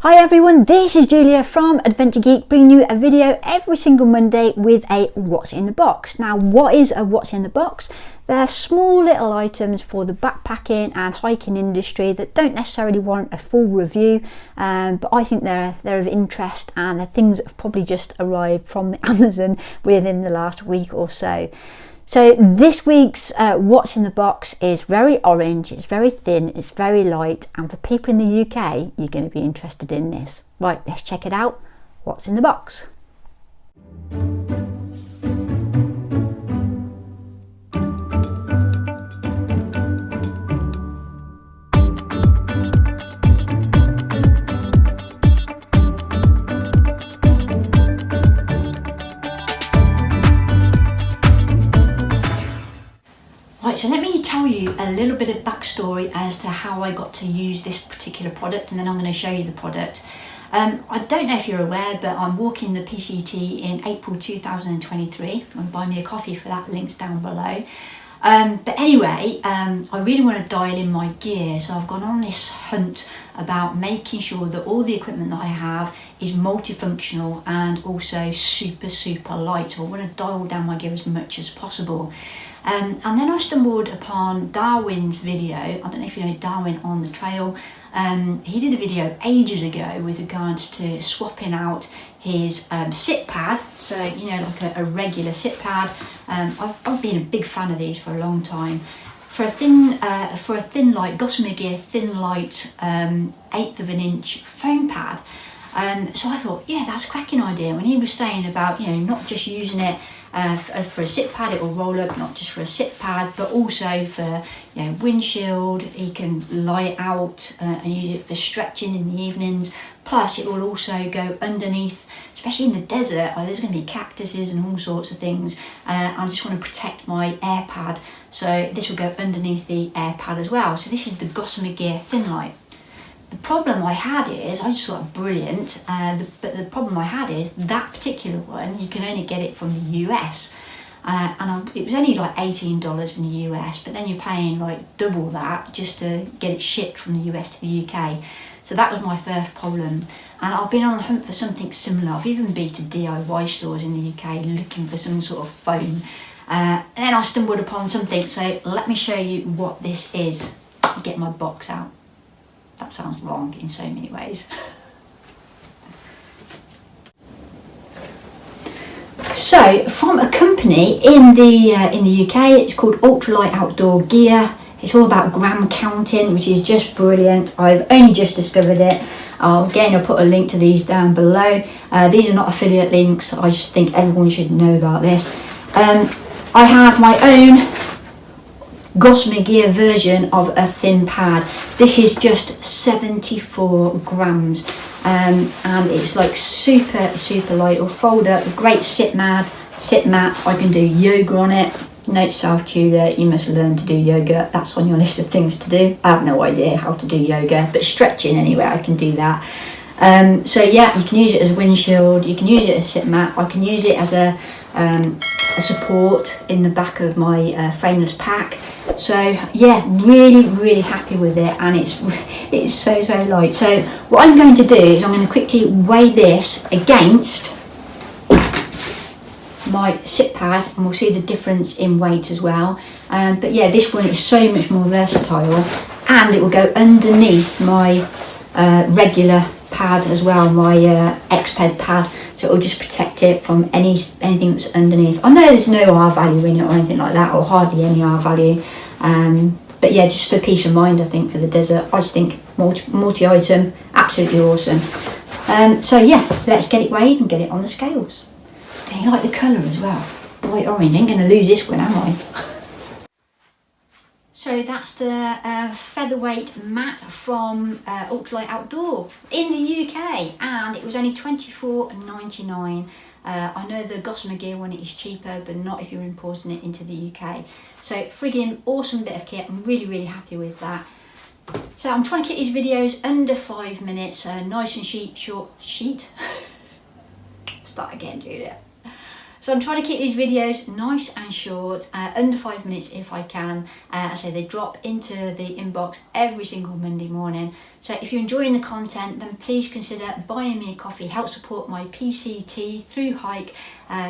Hi everyone, this is Julia from Adventure Geek, bringing you a video every single Monday with a what's in the box. Now, what is a what's in the box? They're small little items for the backpacking and hiking industry that don't necessarily warrant a full review, but I think they're of interest, and they're things that have probably just arrived from the Amazon within the last week or so. So this week's what's in the box is very orange, it's very thin, it's very light, and for people in the UK, you're going to be interested in this. Right, let's check it out. What's in the box? Right, so let me tell you a little bit of backstory as to how I got to use this particular product, and then I'm going to show you the product. I don't know if you're aware, but I'm walking the PCT in April 2023. If you want to buy me a coffee for that, link's down below. But anyway, I really want to dial in my gear, so I've gone on this hunt about making sure that all the equipment that I have is multifunctional and also super light. So I want to dial down my gear as much as possible. And then I stumbled upon Darwin's video. I don't know if you know Darwin on the trail. He did a video ages ago with regards to swapping out his sit pad, so you know, like a regular sit pad. I've been a big fan of these for a long time. For a Thinlight, Gossamer gear Thinlight 1/8 of an inch foam pad. So I thought, yeah, that's a cracking idea. When he was saying about, you know, not just using it for a sit pad, it will roll up, not just for a sit pad, but also for, you know, windshield. He can lie it out and use it for stretching in the evenings. Plus, it will also go underneath, especially in the desert. There's going to be cactuses and all sorts of things. I just want to protect my air pad, so this will go underneath the air pad as well. So this is the Gossamer gear Thinlight. The problem I had is, I just thought brilliant, but the problem I had is that particular one, you can only get it from the US. It was only like $18 in the US, but then you're paying like double that just to get it shipped from the US to the UK. So that was my first problem. And I've been on the hunt for something similar. I've even been to DIY stores in the UK looking for some sort of foam. And then I stumbled upon something, so let me show you what this is. Get my box out. That sounds wrong in so many ways. So, from a company in the UK, it's called Ultralight Outdoor Gear. It's all about gram counting, which is just brilliant. I've only just discovered it. Again, I'll put a link to these down below. These are not affiliate links. I just think everyone should know about this. I have my own Gossamer gear version of a thin pad. This is just 74 grams, and it's like super light. It'll fold up, great sit mat. I can do yoga on it. Note self Julia, you must learn to do yoga. That's on your list of things to do. I have no idea how to do yoga, but stretching anyway, I can do that. So yeah, you can use it as a windshield, you can use it as a sit mat, I can use it as a support in the back of my frameless pack. So yeah, really happy with it, and it's so light. So what I'm going to do is I'm going to quickly weigh this against my sit pad, and we'll see the difference in weight as well. But yeah, this one is so much more versatile, and it will go underneath my regular pad as well, my X-Ped pad, so it will just protect it from anything that's underneath. I know there's no R value in it or anything like that, or hardly any R value, but yeah, just for peace of mind, I think, for the desert, I just think multi-item, absolutely awesome. So yeah, let's get it weighed and get it on the scales. And you like the colour as well, bright orange. Ain't going to lose this one, am I? So that's the featherweight mat from Ultralight Outdoor in the UK, and it was only $24.99. I know the Gossamer gear one is cheaper, but not if you're importing it into the UK. So friggin' awesome bit of kit. I'm really happy with that. So I'm trying to keep these videos under 5 minutes, nice and short. Start again, Julia. So I'm trying to keep these videos nice and short, under 5 minutes if I can. I say they drop into the inbox every single Monday morning. So if you're enjoying the content, then please consider buying me a coffee. Help support my PCT through hike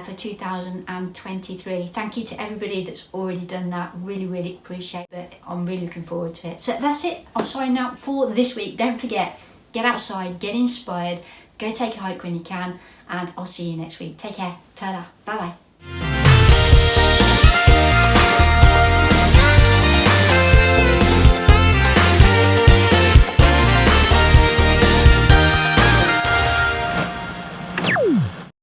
for 2023. Thank you to everybody that's already done that. Really appreciate it. I'm really looking forward to it. So that's it. I'm signing out for this week. Don't forget, get outside, get inspired, go take a hike when you can, and I'll see you next week. Take care. Ta-da. Bye-bye.